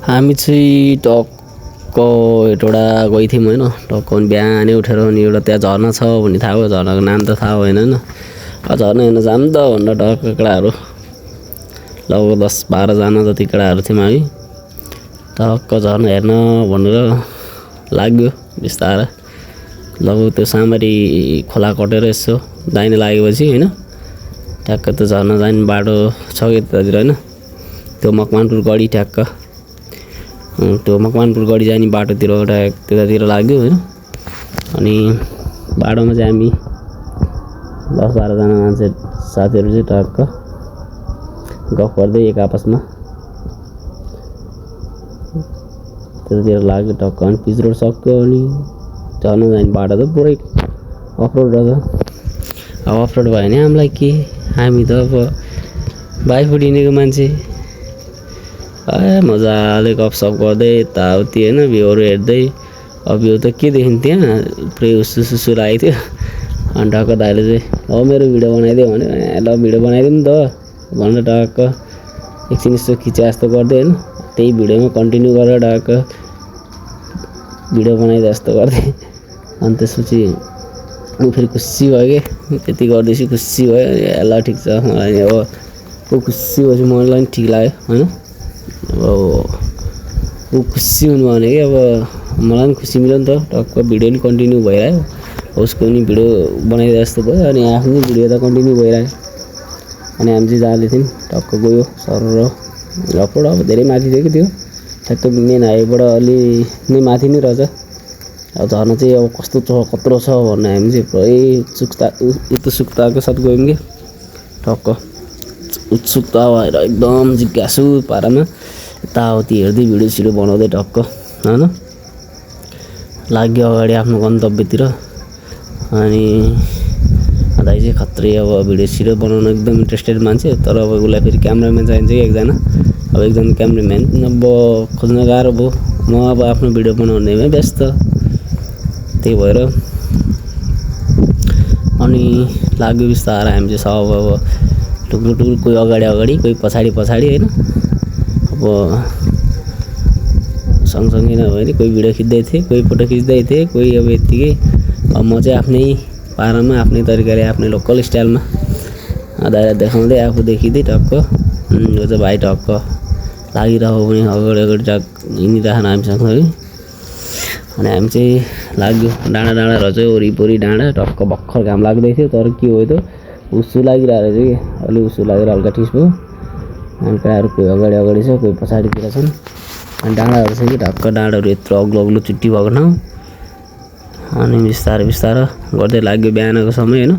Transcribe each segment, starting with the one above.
हामी चाहिँ टक्क एउटा गएको थियौँ होइन। टक्क बिहानै उठेर अनि एउटा त्यहाँ झर्ना छ भन्ने थाहा भयो। झर्नाको नाम त थाहा भएन होइन। झर्ना हेर्न जाऊँ त भनेर टक्क केटाहरू लगभग 10-12 जति केटाहरू थियौँ हामी। टक्क झर्ना हेर्न भनेर लाग्यो बिस्तारै। लगभग त्यो सामरी खोला कटेर यसो दाहिने लागेपछि होइन ठ्याक्क त्यो झर्ना जाने बाटो छ कि त्यतातिर होइन। त्यो मकवानपुर गढी ठ्याक्क त्यो मकवानपुर गढी जाने बाटोतिर त्यतातिर लाग्यो होइन। अनि बाटोमा चाहिँ हामी 10-12 जना मान्छे साथीहरू चाहिँ टक्क गफ गर्दै एक आपसमा त्यतातिर लाग्यो टक्क। अनि पिच रोड सक्यो अनि झर्ना जाने बाटो त पुरै अफरोड रहेछ। अब अफरोड भयो भने हामीलाई के, हामी त अब बाइकबाट हिँडेको मान्छे मजाले गफसफ गर्दै यताउति होइन भ्यूहरू हेर्दै। अब भ्यू त के देखिन्थ्यो त्यहाँ पुरै उसु लागेको थियो। अनि टक्क दाइले चाहिँ अब मेरो भिडियो बनाइदियो भने ल भिडियो बनाइदिउँ नि त भनेर टक्क एकछिन यसो खिचे जस्तो गर्दै होइन त्यही भिडियोमा कन्टिन्यू गरेर टक्क भिडियो बनाइदिए जस्तो गर्दै। अनि त्यसपछि ऊ फेरि खुसी भयो कि त्यति गर्दैछु खुसी भयो। ल ठिक छ मलाई अब ऊ खुसी भएपछि मलाई पनि ठिक लाग्यो होइन। अब ऊ खुसी हुनु भने कि अब मलाई पनि खुसी मिल्यो नि त। टक्क भिडियो पनि कन्टिन्यू भइरह्यो उसको पनि भिडियो बनाइदिए जस्तो भयो अनि आफ्नो भिडियो त कन्टिन्यू भइरह्यो। अनि हामी चाहिँ जाँदै थियौँ टक्क गयो सर र अफरोड। अब धेरै माथि थियो कि त्यो ठ्याक्क मेन हाइवेबाट अलि नै माथि नै रहेछ। अब झर्ना चाहिँ अब कस्तो छ कत्रो छ भन्ने हामी चाहिँ पुरै उत्सुकताको साथ गयौँ कि टक्क उत्सुकता भएर एकदम जिज्ञासु पारामा यताउति हेर्दै भिडियो सिडियो बनाउँदै टक्क होइन लाग्यो अगाडि आफ्नो गन्तव्यतिर। अनि दाइ चाहिँ खत्रै अब भिडियो सिडियो बनाउन एकदम इन्ट्रेस्टेड मान्छे। तर अब उसलाई फेरि क्यामराम्यान चाहिन्छ कि एकजना। अब एकजना क्यामराम्यान अब खोज्न गाह्रो भयो। म अब आफ्नो भिडियो बनाउनेमै व्यस्त त्यही भएर अनि लाग्यो बिस्तारै हामी चाहिँ सब अब टुक्रो कोही अगाडि कोही पछाडि होइन। अब सँगसँगै नभए नि कोही भिडियो खिच्दै थिए कोही फोटो खिच्दै थिए कोही अब यत्तिकै। अब म चाहिँ आफ्नै पारामा आफ्नै तरिकाले आफ्नै लोकल स्टाइलमा दाइलाई देखाउँदै आफू देखिँदै टक्क यो चाहिँ भाइ टक्क लागिरहेको पनि अगाडि टक्क हिँडिरहेन हामीसँग है। अनि हामी चाहिँ लाग्यो डाँडा रहेछ वरिपरि डाँडा टक्क भर्खर घाम लाग्दै थियो। तर के हो त उसु लागिरहेको रहेछ कि अलि उसु लागेर हल्का ठिस भयो। अनि केटाहरू कोही अगाडि छ कोही पछाडितिर छन्। अनि डाँडाहरू छ कि टक्क डाँडाहरू यत्रो अग्लो चुट्टी भएको ठाउँ। अनि बिस्तारै गर्दै लाग्यो बिहानको समय होइन।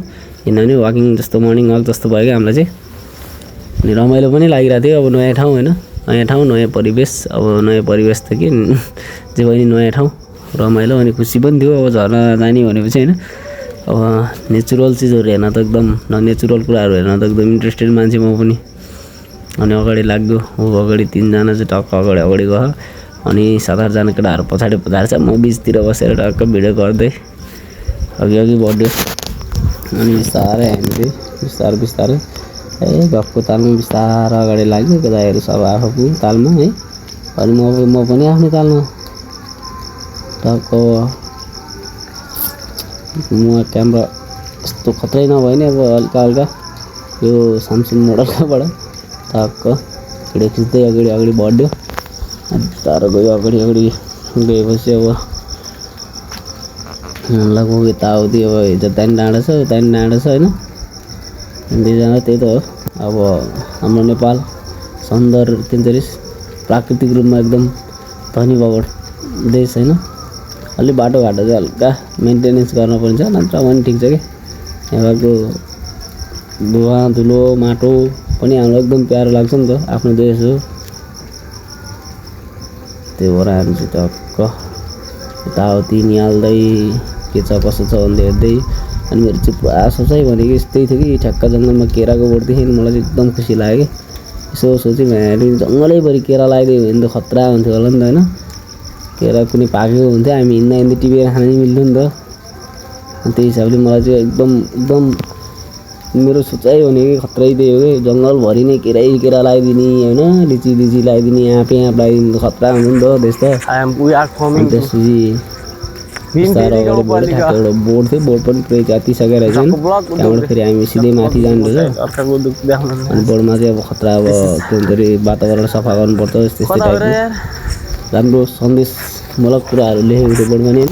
किनभने वाकिङ जस्तो मर्निङ वाक जस्तो भयो कि हामीलाई चाहिँ। अनि रमाइलो पनि लागिरहेको थियो। अब नयाँ ठाउँ होइन नयाँ ठाउँ नयाँ परिवेश। अब नयाँ परिवेश त कि जे भयो नि नयाँ ठाउँ रमाइलो अनि खुसी पनि थियो। अब झर्ना जाने भनेपछि होइन अब नेचुरल चिजहरू हेर्न त एकदम नेचुरल कुराहरू हेर्न त एकदम इन्ट्रेस्टेड मान्छे म पनि। अनि अगाडि लाग्यो ऊ अगाडि 3 जना चाहिँ टक्क अगाडि गयो। अनि 7-8 जना केटाहरू पछाडि छ। म बिचतिर बसेर टक्क भिडियो गर्दै अघि बढ्यो। अनि बिस्तारै हामी चाहिँ बिस्तारै गफको तालमा बिस्तारै अगाडि लाग्यो। दाइहरू सब आफ्नो तालमा है। अनि म पनि आफ्नै तालमा टक्क म क्यामेरा यस्तो खत्रै नभए नि अब हल्का यो सामसुङ मोडलकोबाट टक्क भिडियो खिच्दै अगाडि बढ्यो। तार गयो अगाडि गएपछि अब लगभग यताउति अब हिजो दाइन डाँडा छ होइन। 2 जना त्यही त हो। अब हाम्रो नेपाल सुन्दर 43 प्राकृतिक रूपमा एकदम धनी भएको देश होइन। अलि बाटोघाटो चाहिँ हल्का मेन्टेनेन्स गर्न पर्छ नत्र पनि ठिक छ कि यहाँको धुवा धुलो माटो पनि हामीलाई एकदम प्यारो लाग्छ नि त आफ्नो देश हो। त्यही भएर हामी चाहिँ टक्क यताउति निहाल्दै के छ कसो छ भन्दै हेर्दै। अनि मेरो चाहिँ पुरा सोचाइ भनेको यस्तै थियो कि ठ्याक्क जङ्गलमा केराको बोट देखेँ मलाई चाहिँ एकदम खुसी लाग्यो कि यसो सोचेँ मैले जङ्गलैभरि केरा लगाइदियो भने त खतरा हुन्थ्यो होला नि त होइन। केरा कुनै पाकेको हुन्थ्यो हामी हिँड्दै टिपेर खान नि मिल्थ्यो नि त। त्यही हिसाबले मलाई चाहिँ एकदम मेरो सोचाइ हो नि खत्रै त्यही हो कि जङ्गलभरि नै केरा लगाइदिने होइन लिची लगाइदिने आँप लगाइदिने खतरा हुन्छ नि त त्यस्तो त्यसपछि बिस्तारो अगाडि बढ्यो ठ्याक्क एउटा बोर्ड थियो बोर्ड पनि पुरै च्यातिसकेर रहेछ त्यहाँबाट फेरि हामी सिधै माथि जानु रहेछ अनि बोर्डमा चाहिँ अब खतरा अब के भन्छ अरे वातावरण सफा गर्नुपर्छ त्यस्तै टाइपको राम्रो सन्देशमूलक कुराहरू लेखेको थियो बोर्डमा नि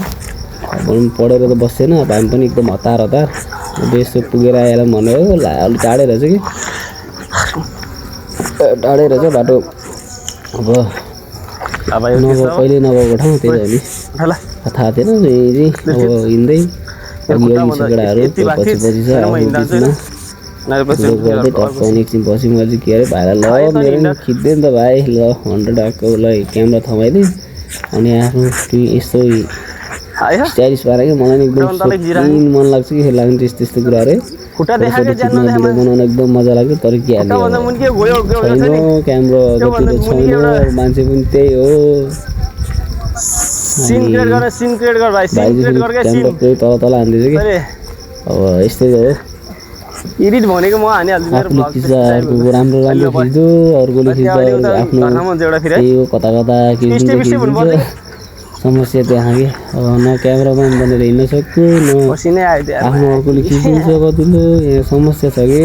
होइन पढेर त बसेन अब हामी पनि एकदम हतार यस्तो पुगेर आएर भनेर अलिक टाढै रहेछ कि टाढै रहेछ बाटो अब कहिले नगएको ठाउँ त्यही हो नि थाहा थिएन अब हिँड्दै अघि छ केटाहरू पछि छ गर्दै टक्क एकछिन पछि मैले चाहिँ के अरे भाइलाई ल मेरो नि खिच्दै नि त भाइ ल 100 टक्कलाई क्यामेरा थमाइदिएँ अनि आफ्नो यस्तो स्टाइलिस पाएर क्या मलाई एकदम मन लाग्छ कि लाग्ने त्यस्तो कुराहरू भिडियो बनाउन एकदम मजा लाग्यो तर के हाल्यो छैन क्यामेरा छैन मान्छे पनि त्यही हो तल हान्दैछ कि अब यस्तै हो एडिट भनेको म हानिहाल्छु अर्को राम्रो खिच्दो अर्कोले खिच्दा आफ्नो त्यही हो कता के समस्या त्यहाँ कि अब न क्यामेराम्यान बनेर हिँड्न सक्यो न आफ्नो अर्कोले खिचिदिन्छ कतिलो यहाँ समस्या छ कि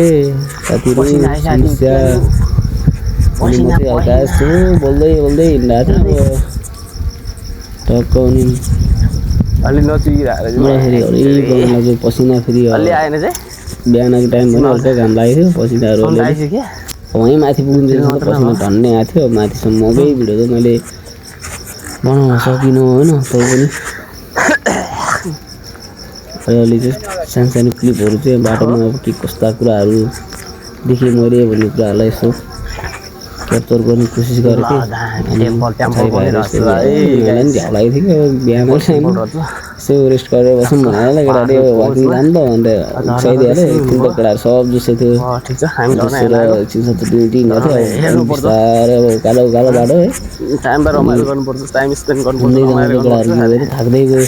साथीहरू समस्या अनि म चाहिँ हल्का यस्तो बोल्दै हिँडिरहेको थिएँ अब टक्क अनि मलाई फेरि हरेक गाउँ लाग्यो पसिना फेरि बिहानको टाइम पनि हल्का घाम लागेको थियो पसिनाहरू वहीँ माथि पुगिन्छ पसिना धन्ने आएको थियो माथिसम्म अबै भिडियो त मैले बनाउन सकिनँ होइन तै पनि अहिले चाहिँ सानो क्लिपहरू चाहिँ बाटोमा अब के कस्ता कुराहरू देखेँ मैले भन्ने कुराहरूलाई यसो क्याप्चर गर्ने कोसिस गरेको थिएँ अनि झ्याउ लागेको थियो कि अब बिहान टाइम यसो रेस्ट गरेर बसौँ भनेर केटाले वाकिङ जानु त भनेर उक्साइदिइहाल्यो एकछिन त केटाहरू सब जस्तो थियो एकछिन हिँडेको थियो बिस्तारै अब कालो बाटो है केटाहरू थाक्दै गयो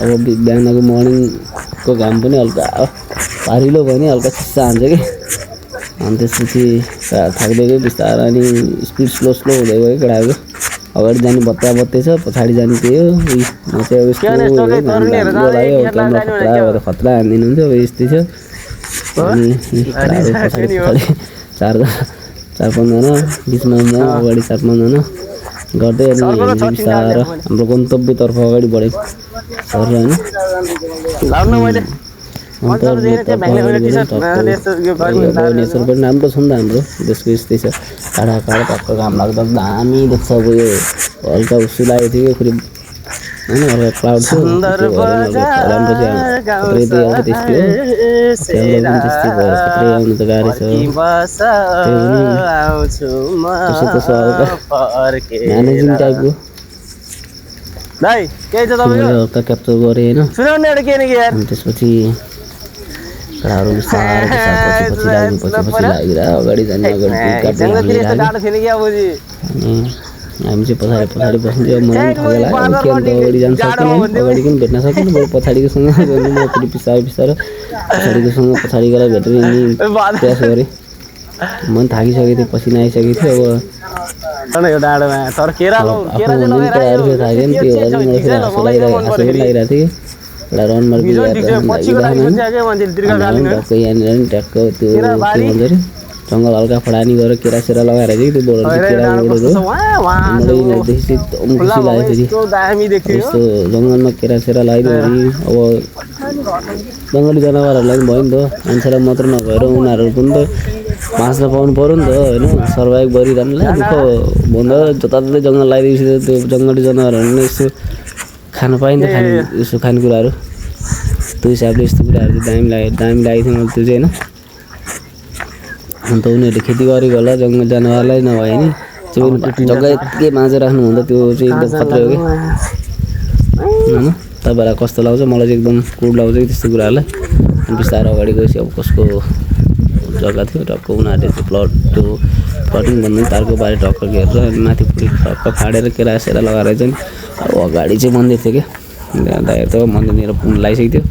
अब बिहानको मर्निङको घाम पनि हल्का पारिलो भयो नि हल्का चिस्सा हान्छ कि अनि त्यसपछि थाक्दै गयो बिस्तारै अनि स्पिड स्लो हुँदै गयो केटाहरूको अगाडि जाने बत्तै छ पछाडि जाने त्यही हो म चाहिँ अब यस्तो क्यामेरा खतरा हानिदिनुहुन्थ्यो अब यस्तै छ अनि पछाडि 4-5जना बिचमा म अगाडि 4-5जना गर्दै अनि बिस्तारो हाम्रो गन्तव्यतर्फ अगाडि बढेको होइन नेचर पनि राम्रो छ नि त हाम्रो देशको यस्तै छ टाढा टक्क घाम लाग्दा दामी देख्छ अब यो हल्का उस्सु लागेको थियो फेरि होइन हल्का क्लाउड थियो राम्रो चाहिँ त्यस्तै भयो आउनु त गाह्रो छ म्यानेजिङ टाइपको हल्का क्याप्चर गरेँ होइन अनि त्यसपछि केटाहरू पछि लागिरह अगाडि जाने अनि हामी चाहिँ पछाडि बस्नु मलाई ठगे लाग्यो अगाडि जानु सक्दैन अगाडि पनि भेट्न सक्दैन बरु पछाडिकोसँग गर्नु म फेरि बिस्तारै पछाडि गएर भेटेर प्रयास गरेँ म पनि थाकिसकेको थिएँ पसिना आइसकेको थियो अब केटाहरू थाक्यो नि त्यो अझै मलाई फेरि हाँसो लागिरहेको थियो एउटा रनमार्क टक्कै यहाँनिर नि ट्याक्क त्यो के भन्छ अरे जङ्गल हल्का फडानी गरेर केरा लगाएर चाहिँ त्यो बोर्डहरू केरादेखि एकदम खुसी लाग्यो फेरि यस्तो जङ्गलमा केरा लगाइदियो भने अब जङ्गली जनावरहरूलाई पनि भयो नि त मान्छेलाई मात्र नभएर उनीहरू पनि त बाँच्न पाउनु पऱ्यो नि त होइन सर्भाइभ गरिरहनुलाई दुःख भन्दा जताततै जङ्गल लगाइदिएपछि त्यो जङ्गली जनावरहरू नै यसो खान पाइन्छ यसो खानेकुराहरू त्यो हिसाबले यस्तो कुराहरू चाहिँ दामी लागेको थियो मलाई त्यो चाहिँ होइन अन्त उनीहरूले खेती गरेको होला जङ्गल जनावरलाई नभए नि जग्गा यत्तिकै बाँझेर राख्नुभन्दा त्यो चाहिँ एकदम खतरा हो कि होइन तपाईँहरूलाई कस्तो लाग्छ मलाई चाहिँ एकदम कुड लाग्छ कि त्यस्तो कुराहरूलाई बिस्तारै अगाडि गएपछि अब कसको जग्गा थियो टक्क उनीहरूले त्यो प्लटिङ भन्दा तारको बारे टक्क घेरेर अनि माथि पुरै टक्क फाडेर केरा लगाएर चाहिँ अब अगाडि चाहिँ मन्दिर थियो क्या दाइहरू त मन्दिरनिर पुग्नु लागिसकेको थियो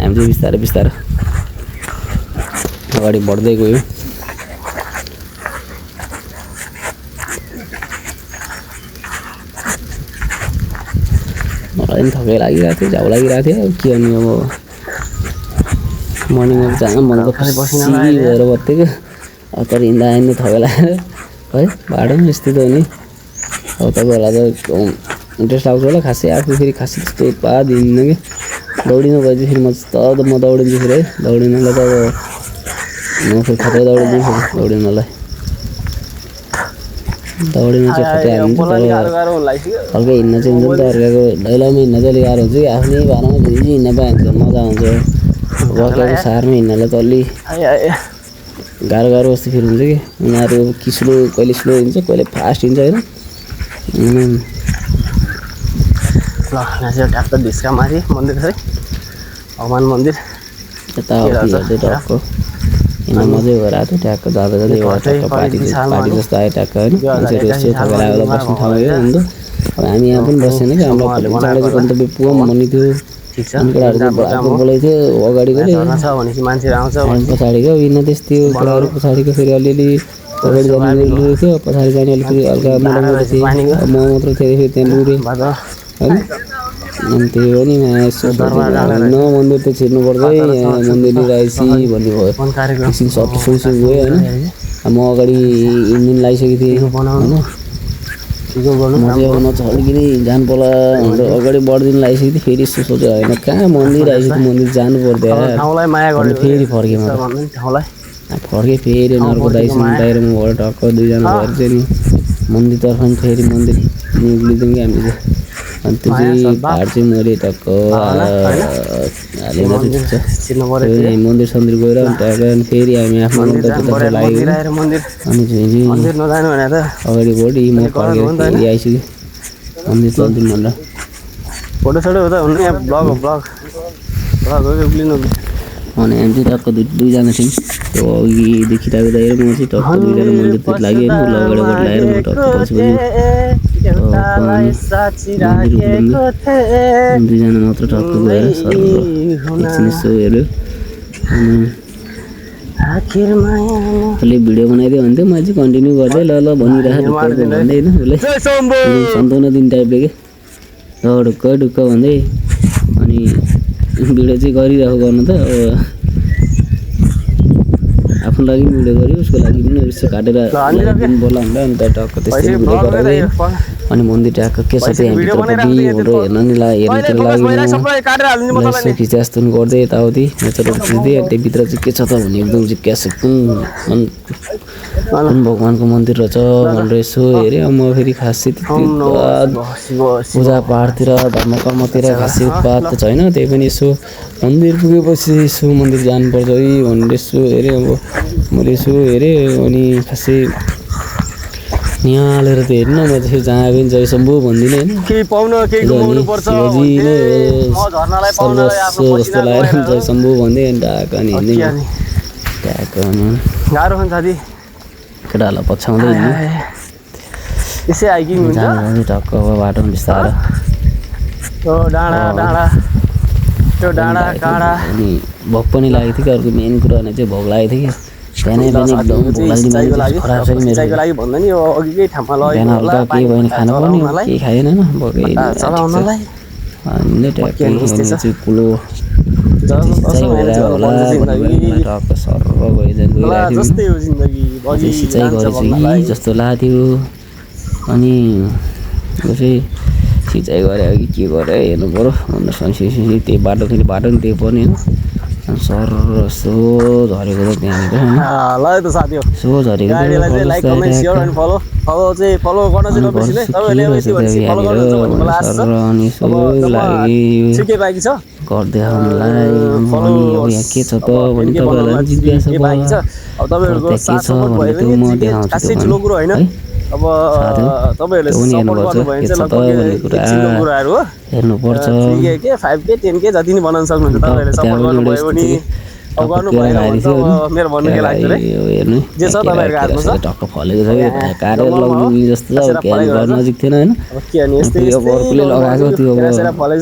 हामी चाहिँ बिस्तारै अगाडि बढ्दै गयो। मलाई पनि थकै लागिरहेको थियो, झाउ लागिरहेको थियो। के गर्नु अब मर्निङमा जान मन त खुसी भएर बत्थ्यो क्या। तर हिँड्दा हिँड्दा थकै लागेर है बाटो पनि यस्तै त हो नि। अब तपाईँहरूलाई त इन्ट्रेस्ट आउँछ होला खासै। आफू फेरि खासै त्यस्तो उत्पाद हिँड्दिनँ कि दौडिनु गए चाहिँ फेरि म दौडिन्छु फेरि है। दौडिनुलाई त अब म फेरि खतरा दौडिन्छु फेरि दौडिनुलाई। दौडिनु चाहिँ खतरा हालिन्छ तर हल्का हिँड्न चाहिँ हुन्छ नि त। अर्काको दैलोमा हिँड्न चाहिँ अलिक गाह्रो हुन्छ कि आफ्नै भाडामा झिझी हिँड्न पायो भने चाहिँ मजा आउँछ। वर्कआउटको सारमा हिँड्नलाई त अलि गाह्रो गाह्रो जस्तो फिल हुन्छ कि। उनीहरू कि स्लो कहिले स्लो हिँड्छ कहिले फास्ट हिँड्छ होइन। ल यहाँ चाहिँ ट्याक्क ढिस्कामाथि मन्दिर छ है, हनुमान मन्दिर। यताउति हेर्दै टक्क हिँड्न मजै भएर आएको थियो। ट्याक्क जाँदा जाँदै टक्क पार्टी जस्तो आयो ट्याक्क होइन। मान्छेहरू यस्तो थकाइ लागेर बस्ने ठाउँ हो अन्त। अब हामी यहाँ पनि बसेन कि हाम्रो चाँडो चाहिँ गन्तव्य पुगौँ भन्ने थियो। अनि केटाहरू चाहिँ बोलाएको बोलाएको थियो अगाडिको पछाडिको बिना त्यस्तै केटाहरू पछाडिको फेरि अलिअलि अगाडि जाने थियो, पछाडि जाने अलिकति हल्का मोटामोटी थिएँ। म मात्र थिएँ फेरि त्यहाँ लुरेँ होइन। अनि त्यही हो नि होइन मन्दिर त छिर्नु पर्दै मन्दिर लिइरहेपछि भन्ने भयो। एकछिन सबै गयो होइन। म अगाडि इन्जिन लगाइसकेको थिएँ होइन। म चाहिँ अब नच अलिकति जानु पर्ला भनेर अगाडि बढिदिनु लगाइसकेको थिएँ। फेरि यस्तो सोचेँ होइन कहाँ मन्दिर आइसक्यो मन्दिर जानु पर्दैन फेरि फर्केँ म फर्केँ फेरि उनीहरूको दाइसँग बाहिर म भएर टक्क दुईजना भएर चाहिँ नि मन्दिरतर्फ पनि फेरि मन्दिर निक्लिदिउँ कि हामी चाहिँ। अनि त्यो चाहिँ भाड चाहिँ मैले टक्क हालेर चाहिँ मन्दिर सन्दिर गएर अनि टक्क अनि फेरि हामी आफ्नो गन्तव्यतर्फ लाग्यो। अनि चाहिँ अगाडि बढी म फर्केर फेरि आइसक्यो मन्दिर सन्दिर भनेर। फोटोसोटो हुँदा हुने ब्लग अनि हामी चाहिँ टक्क दुईजना थियौँ। त्यो अघि देखिरहेको दाइ र म चाहिँ टक्क दुईजना मन्दिरतिर लाग्यो होइन। उसले अगाडिबाट लगाएर म टक्क पछि दुईजना मात्र टक्क गएर एकछिन यसो हेऱ्यो। अलि भिडियो बनाइदियो भन्थ्यो मैले चाहिँ कन्टिन्यू गर्दै ल ल भनिरहेको भन्दै होइन उसले सन्ताउन्न दिन टाइपले के ढुक्क ढुक्क भन्दै। अनि भिडियो चाहिँ गरिरहेको गर्नु त आफ्नो लागि पनि भिडियो गऱ्यो उसको लागि पनि यसो काटेर दिनु पर्ला भनेर अन्त टक्क त्यस्तै भिडियो गरेर अनि मन्दिर ट्याक्क के छ त्यहाँ भित्रपट्टि भनेर हेर्न नि हेर्नुतिर लागि यसो खिचे जस्तो पनि गर्दै यताउति नेचरहरू खिच्दै अनि त्योभित्र चाहिँ के छ त भने एकदम चाहिँ क्यास भगवान्को मन्दिर रहेछ भनेर यसो हेरेँ। म फेरि खासै पूजापाठतिर धर्मकर्मतिर खासै उत्पात त छैन। त्यही पनि यसो मन्दिर पुगेपछि यसो मन्दिर जानुपर्छ है भनेर यसो हेरेँ। अब मैले यसो हेरेँ अनि खासै निहालेर त हेर्नु म चाहिँ जहाँ पनि जय शम्भु भन्दिनँ होइन। शिवजी नै सर्वस्व जस्तो लागेर जय शम्भु भन्दै अनि ढाक अनि हिँड्दै ढाक अनि केटाहरूलाई पछ्याउँदै हिँड्नु टक्क अब बाटोमा बिस्तारो अनि भोक पनि लागेको थियो कि अर्को मेन कुरा भने चाहिँ भोक लागेको थियो कि बिहानै बिहान एकदम भोक लाग्ने बानी खराब छ कि मेरो बिहान हल्का केही भयो भने खानु पर्ने केही खाएन होइन भोकै अनि ट्याक्कै चाहिँ कुलो होला टक्क सर गइरहेको थियो सिँचाइ गरेछु कि जस्तो लाग्थ्यो। अनि यो चाहिँ सिँचाइ गरे कि के गरे हेर्नु पऱ्यो भन्दा सन्सी त्यही बाटो फेरि बाटो पनि त्यही पर्ने होइन। सर यसो झरेको त त्यहाँनिर होइन यसो झरेको अनि यसो लाग्यो गर्दै आउनुलाई अनि अब यहाँ के छ त भने तपाईँहरूलाई जिज्ञासा भयो के छ भन्ने त्यो म देखाउँछु है। अब तपाईहरुले हेर्नुपर्छ के छ त भन्ने कुरा हेर्नुपर्छ के 5K 10K जति नि बनाउन सक्नुहुन्छ तपाईहरुले सपोर्ट गर्नुभयो भने अब गर्नु भएन भने त मेरो भन्नु के लाग्छ रे हेर्नु जे छ तपाईहरुको हातमा छ टक्क फलेको छ के काटेर लगाउनु जस्तो छ क्यान गर्न नजिक थिएन हैन अब के अनि यस्तै अब अर्कोले लगाएको त्यो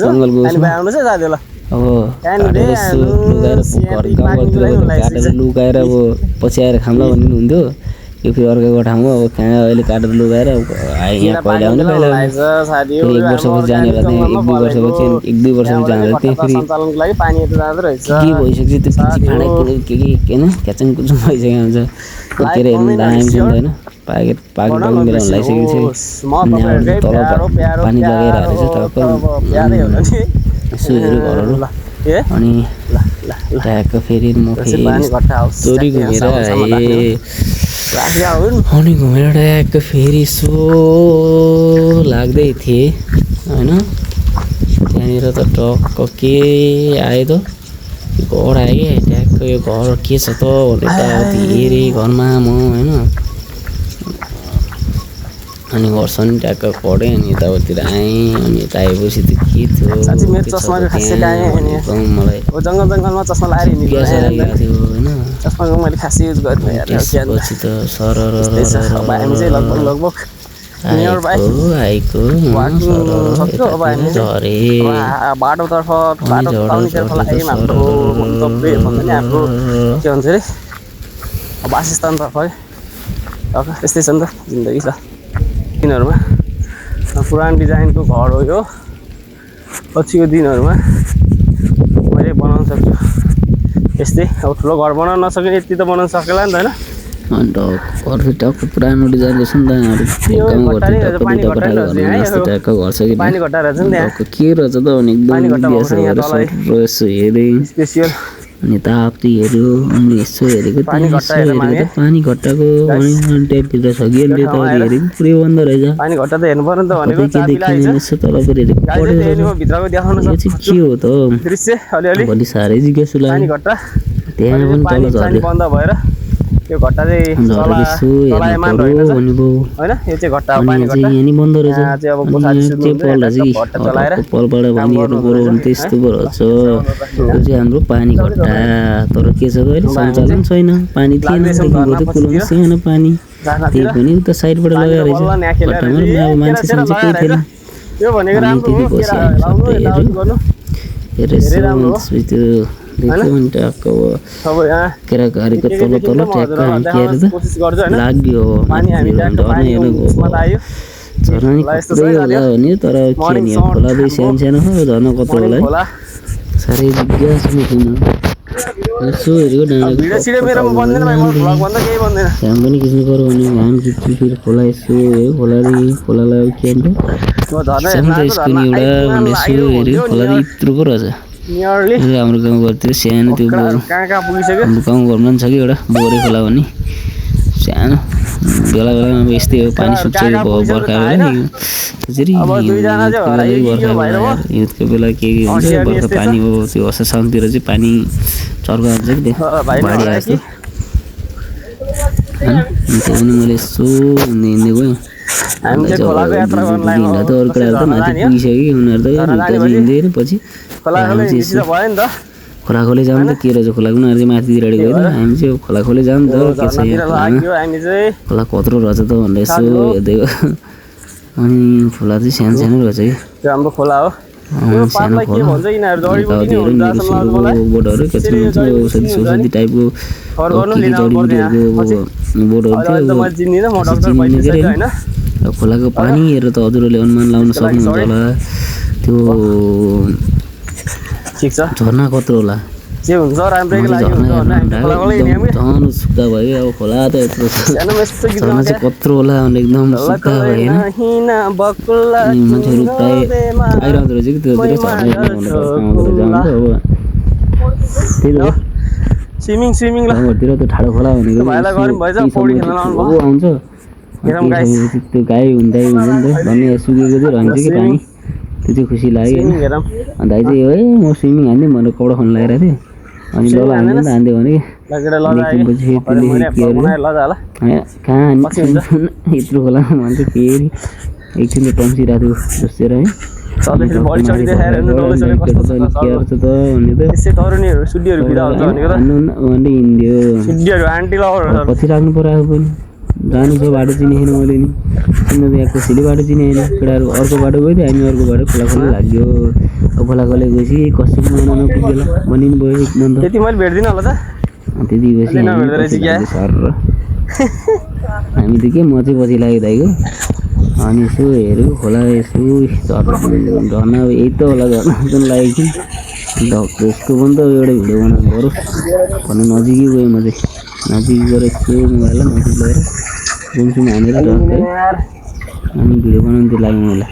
जंगलको अनि भाइ आउनुस् है साथी ल अब त्यहाँनिर काटेर यसो लुगाएर घर गाउँघरतिर काटेर लुगाएर अब पछि आएर खाउँला भन्ने हुन्थ्यो यो फेरि अर्काको ठाउँमा अब कहाँ अहिले काटेर लुगाएर यहाँ पहिला आउने पहिला फेरि 1 वर्षपछि जाने होला त्यहाँ 1-2 वर्षपछि 1-2 वर्षपछि जाँदा त्यहाँ फेरि सञ्चालनको लागि पानी यता जाँदो रहेछ के भइसक्छ त्यो पिची फाँडा के होइन ख्याचङ कुचुङ भइसकेको हुन्छ के अरे हेर्नु दामी छ होइन पाकेट डङ्गी मिलाउनु लागिसकेको छ अनि तल पानी लगाएर हालेछ टक्क यसो हेऱ्यो घरहरू अनि ट्याक्क फेरि म फेरि चोरी घुमेर आएँ अनि घुमेर ट्याक्क फेरि यसो लाग्दै थिएँ होइन त्यहाँनिर त टक्क के आयो त घर आयो क्या ट्याक्क यो घर के छ त भनेर त हेरेँ घरमा म होइन अनि घरसँग ट्याक्क पढेँ अनि यताउतिर आएँ अनि यता आएपछि त के थियो मलाई जङ्गलमा चस्मा लगाएर ग्यास लागिरहेको थियो होइन चस्माको मैले खासै युज गर्दिनँ यार त्यसपछि त सरर हामी चाहिँ लगभग आएको झरे बाटोतर्फ हाम्रो के भन्छ अरे वासस्थानतर्फ है त्यस्तै छ नि त जिन्दगी छ दिनहरूमा पुरानो डिजाइनको घर हो यो पछिको दिनहरूमा मैले बनाउन सक्छु यस्तै अब ठुलो घर बनाउन नसक्ने यति त बनाउन सकेला नि त होइन अन्त घर फेरि टक्क पुरानो डिजाइन रहेछ नि त पानी घट्टा रहेछ नि त्यहाँ के रहेछ त भने एकदम यसो हेरेँ स्पेसियल अनि ताप्ती हेऱ्यो अनि यसो हेरेको पानी घट्टाको ट्यापभित्र छ कि अनि यताउति हेरेको पुरै बन्द रहेछ पानी घट्टा त हेर्नु पर्यो नि त भनेको के देखिएन यसो तलतिर भित्रको देखाउन यो चाहिँ के हो त दृश्य अलिअलि भोलि साह्रै जिज्ञासु पानी लाग्यो घट्टा त्यहाँ पनि तल झऱ्यो बन्द भएर यो घट्टा चाहिँ चलायमान होइन होइन यो चाहिँ घट्टा हो पानी घट्टा यहाँ नि बन्द रहेछ यहाँ चाहिँ अब कोठारी पलबाट भनिहेर्नु पऱ्यो भने त्यस्तो पो रहेछ यो चाहिँ हाम्रो पानी घट्टा तर के छ अहिले सञ्चालन छैन पानी थिएन कुलोमा सानो पानी त्यही पनि उता साइडबाट लगाएर घट्टामा अब मान्छे सान्छे कोही थिएन यो भनेको राम्रो हो त्यसपछि त्यो देख्यो अनि ट्याक्क केराघारीको तल ट्याक्क हान्किएर त लाग्यो झर्ना नि कत्रै होला भने तर के नि खोला दुई सानो सानो हो झर्ना कत्रो होला है साह्रै जिज्ञासु थिएन यसो हेरेको डाँडाको घाम पनि खिच्नु पऱ्यो भने घाम खिच्नु फेरि खोला यसो हेऱ्यो खोलालाई के भन्छ यसको नि एउटा भनेर यसो हेऱ्यो खोला त यत्रो पो रहेछ हाम्रो गाउँघरतिर सानो त्यो हाम्रो गाउँघरमा पनि छ कि एउटा बोरे खोला भन्ने सानो बेला बेलामा अब यस्तै हो पानी सुक्छ बर्खा बेला त्यसरी हिउँदको बेला के हुन्छ बर्खा पानी हो त्यो असार साउनतिर चाहिँ पानी चर्को आउँछ कि त्यो बाढी आएको होइन त्यो पनि मैले यसो हिँड्दै गएँ हिँड्दा त अरू केटाहरू त माथि पुगिसक्यो उनीहरू त हिँड्दैन पछि खोलाखोले जाऊँ त के रहेछ खोलाको उनीहरू चाहिँ माथितिर गयो त हामी चाहिँ खोलाखोले जाऊँ त के छ खोला कत्रो रहेछ त भनेर यसो हेर्दै अनि खोला चाहिँ सानो सानो रहेछ कि राम्रो खोला हो सानो खोला बोटहरू कति हुन्छ औषधी टाइपको जडीबुटीहरूको बोटहरू खोलाको पानी हेरेर त हजुरहरूले अनुमान लगाउन सक्नुहुन्छ होला त्यो झर्ना कत्रो होला झन् सुक्खा भयो अब खोला त यत्रो झर्ना चाहिँ कत्रो होला भने एकदम सुक्खा भयो होइन मान्छेहरू प्रायः आइरहँदो रहेछ कि त्योतिर गाउँघरतिर त ठाडो खोला भनेको आउँछ त्यो गाई हुँदै हुन्छ नि त भन्ने सुकेको चाहिँ रहन्छ कि पानी त्यो चाहिँ खुसी लाग्यो होइन अन्त चाहिँ है म स्विमिङ हान्ने भनेर कपडा खानु लागिरहेको थिएँ अनि ल हान्ने त हान्थ्यो भने कहाँ यत्रो खोला भन्छ फेरि एकछिन त टम्सिरहेको थियो जस्तो है कति राख्नु पर्यो पनि जानु छ बाटो चिनेन मैले नि किन यहाँ कसैले बाटो चिनेन केटाहरू अर्को बाटो गयो थियो हामी अर्को बाटो खोला खोला लाग्यो अब खोला खोला गएपछि कसै महिना नपुगेला भनिनु भयो एक मन त्यति मैले भेट्दिनँ होला त त्यति गएपछि सर हामी त के म चाहिँ पछि लाग्यो दाइको अनि यसो हेऱ्यो खोला यसो झर्ना अब यही त होला झर्ना जस्तो लागेको थियो यसको पनि त एउटा भिडियो बनाउनु पऱ्यो भन्नु नजिकै गएँ म चाहिँ नजिक गएर यस्तो मोबाइललाई नजिक लगेर जुमसुम हानेर ढक्कै अनि भिडियो बनाउनु त्यो लाग्यो मलाई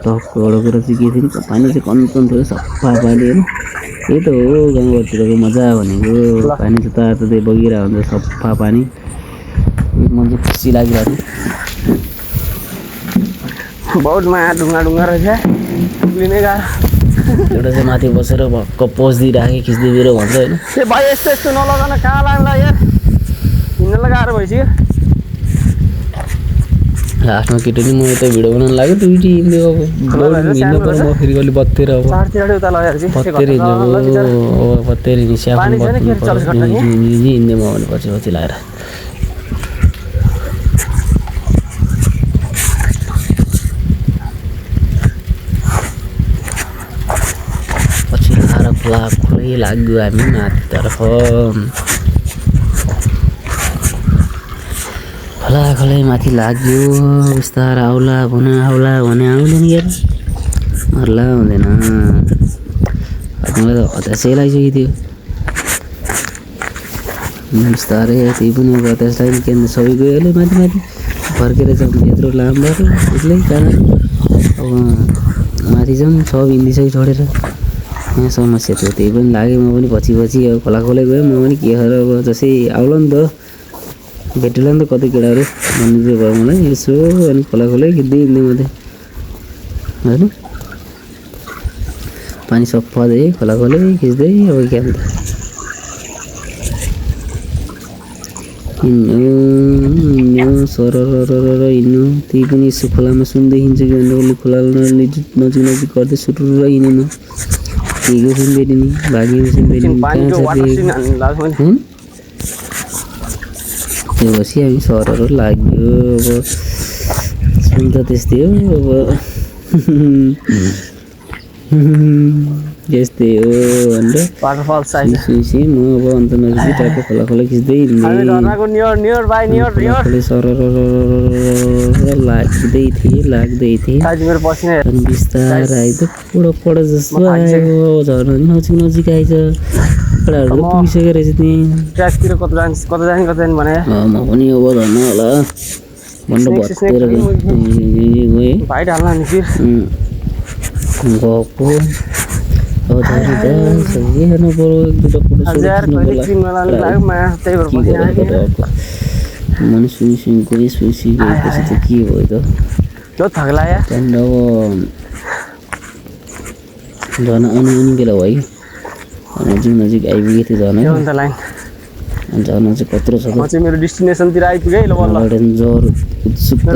टक्कबाट कुरा चाहिँ के थियो नि पानी चाहिँ कन्चन थियो सफा पानी होइन त्यही त हो गाउँघरतिरको मजा भनेको पानी चाहिँ तातो त्यही बगिरहेको हुन्छ सफा पानी मन चाहिँ खुसी लागिरहेको थियो बहुत माया ढुङ्गा रहेछ उक्लिने गाह्रो एउटा चाहिँ माथि बसेर भक्क पोज दिइराखेँ खिच्दैदिएर भन्छ होइन ए भाइ यस्तो नलगाउन कहाँ लाग्ला यार हिँड्नलाई गाह्रो भइसक्यो लास्टमा केटो नि म यता भिडियो बनाउनु लाग्यो दुइटी हिँड्यो अब हिँड्नु पर्यो म फेरि कहिले बत्तेर अब बत्तेर हिँड्ने स्याफोन हिँड्ने म भने पछि पछि लगाएर पछि लाएर खोला खोलै लाग्यो हामी माथितर्फ खोला खोलै माथि लाग्यो बिस्तार आउला भने आउँदैन यार मर्ला हुँदैन मलाई त हतासै लागिसकेको थियो बिस्तारै त्यही पनि अब हतास लाग्यो के अन्त सबै गइहाल्यो माथि फर्केर जाउँ यत्रो लामो बाटो एक्लै कहाँ अब माथि जाउँ सब हिँडिसक्यो छोडेर यहाँ समस्या थियो त्यही पनि लाग्यो म पनि पछि अब खोला खोलै गएँ म पनि के गरेर अब जसै आउला नि त भेटेला नि त कतै केटाहरू भन्नु चाहिँ भयो मलाई यसो अनि खोला खोलै खिच्दै हिँड्दै मात्रै होइन पानी सफा दिए खोला खोलै खिच्दै अब क्या अन्त हिँड्यो सरर हिँड्नु त्यही पनि यसो खोलामा सुन्दै हिँड्छ कि अन्त खोला नजिक गर्दै सुटुर हिँडेन केको सुन्दैन नि भाग्यो सुन्दैन त्यो पछि हामी सरहरू लाग्यो अब सुन त त्यस्तै हो अब त्यस्तै हो भनेर म अब अन्त नजिक टाइपको खोला खोला खिच्दै हिँड्दै लाग्दै थिएँ अनि बिस्तार आइदियो पढ जस्तो आयो झर्ना नजिक आइज केटाहरू पुगिसकेको रहेछ त्यहीँ म पनि अब झर्न होला भनेर भत्तेर गएँ गएको अब झर्नु त हेर्नु पऱ्यो एक दुईवटा फोटो मन सुइङ गएपछि त के भयो त त्यहाँदेखि अब झर्ना आउने बेला भयो नजिक आइपुगेको थियो झर्ना चाहिँ कत्रो छ मेरो डेस्टिनेसनतिर आइपुगेँ ल बल्ल डेन्जर उत्सुकता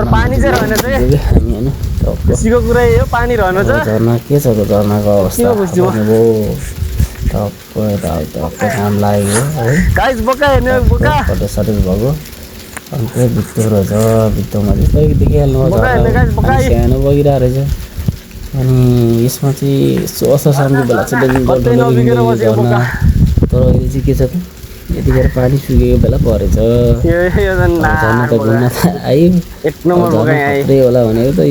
पानी चाहिँ रहेन खुसीको कुरा हो पानी रहेन झर्ना के छ त झर्नाको अवस्था टप्प काम लाग्यो है फोटो सटेज भएको अन्त भित्तो रहेछ भित्तोमा चाहिँ खै देखिहाल्नु सानो बगिरहेको रहेछ अनि यसमा चाहिँ असर सामने बेला चाहिँ झर्ना तर अहिले चाहिँ के छ त यतिखेर पानी सुकेको बेला परेछ झर्ना त घुम्न त आयो होला भनेको त